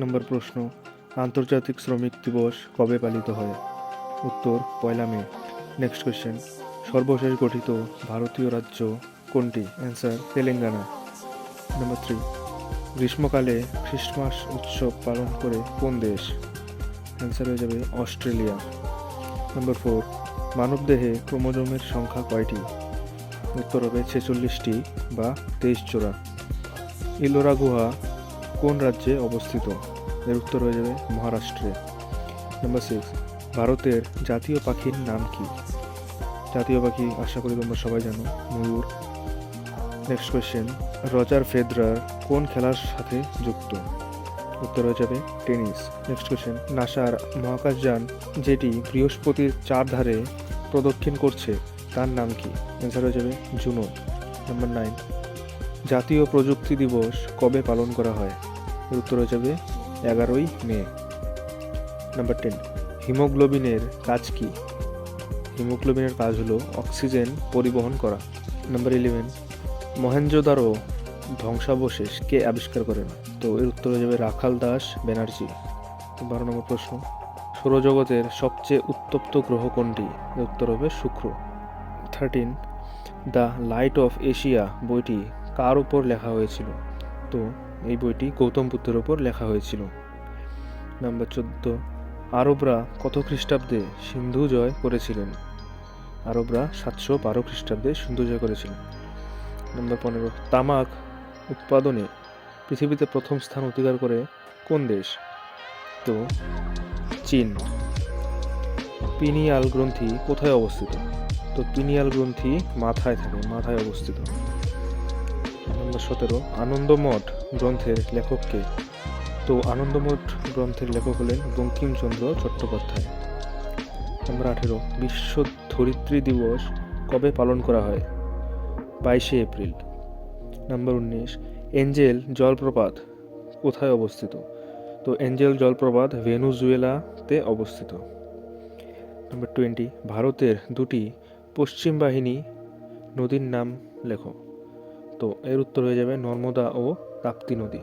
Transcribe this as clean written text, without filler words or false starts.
নম্বর প্রশ্ন, আন্তর্জাতিক শ্রমিক দিবস কবে পালিত হয়? উত্তর 1 মে। নেক্সট কোয়েশ্চেন, সর্বশেষ গঠিত ভারতীয় রাজ্য কোনটি? অ্যান্সার তেলেঙ্গানা। নাম্বার 3, গ্রীষ্মকালে ক্রিসমাস উৎসব পালন করে কোন দেশ? অ্যান্সার হয়ে যাবে অস্ট্রেলিয়া। নাম্বার 4, মানবদেহে ক্রোমোজোমের সংখ্যা কয়টি? উত্তর হবে 46টি বা 23 জোড়া। ইলোরা গুহা কোন রাজ্যে অবস্থিত? এর উত্তর হয়ে যাবে মহারাষ্ট্রে। নাম্বার 6, ভারতের জাতীয় পাখির নাম কি? জাতীয় পাখি আশা করি তোমরা সবাই জানো, ময়ূর। নেক্সট কোয়েশ্চেন, রজার ফেদেরার কোন খেলার সাথে যুক্ত? উত্তর হয়ে যাবে টেনিস। নেক্সট কোয়েশ্চেন, নাসার মহাকাশযান যেটি বৃহস্পতির চারধারে প্রদক্ষিণ করছে তার নাম কি? অ্যান্সার হয়ে যাবে জুনো। নাম্বার 9, জাতীয় প্রযুক্তি দিবস কবে পালন করা হয়? এর উত্তর হয়ে যাবে 11 মে। নাম্বার 10, হিমোগ্লোবিনের কাজ কি? হিমোগ্লোবিনের কাজ হলো অক্সিজেন পরিবহন করা। নাম্বার 11, মহেঞ্জোদারো ধ্বংসাবশেষ কে আবিষ্কার করেন? তো এর উত্তর হয়ে যাবে রাখাল দাস ব্যানার্জি। 12 নম্বর প্রশ্ন, সৌরজগতের সবচেয়ে উত্তপ্ত গ্রহ কোনটি? এর উত্তর হবে শুক্র। 13, দ্য লাইট অফ এশিয়া বইটি কার উপর লেখা হয়েছিল? তো এই বইটি গৌতম বুদ্ধের উপর লেখা হয়েছিল। নাম্বার 14, আরবরা কত খ্রিস্টাব্দে সিন্ধু জয় করেছিলেন? আরবরা 712 খ্রিস্টাব্দে সিন্ধু জয় করেছিলেন। নাম্বার 15, তামাক উৎপাদনে পৃথিবীতে প্রথম স্থান অধিকার করে কোন দেশ? তো চীন। পিনিয়াল গ্রন্থি কোথায় অবস্থিত? তো পিনিয়াল গ্রন্থি মাথায় থাকে, মাথায় অবস্থিত। নাম্বার 17, আনন্দমঠ গ্রন্থের লেখক কে? তো আনন্দমঠ গ্রন্থের লেখক হলেন বঙ্কিমচন্দ্র চট্টোপাধ্যায়। নাম্বার 18, বিশ্ব ধরিত্রী দিবস কবে পালন করা হয়? 22 এপ্রিল। নাম্বার 19, এঞ্জেল জলপ্রপাত কোথায় অবস্থিত? তো এঞ্জেল জলপ্রপাত ভেনেজুয়েলাতে অবস্থিত। নাম্বার 20, ভারতের দুটি পশ্চিম বাহিনী নদীর নাম লেখো। তো এর উত্তর হয়ে যাবে নর্মদা ও তাপ্তি নদী।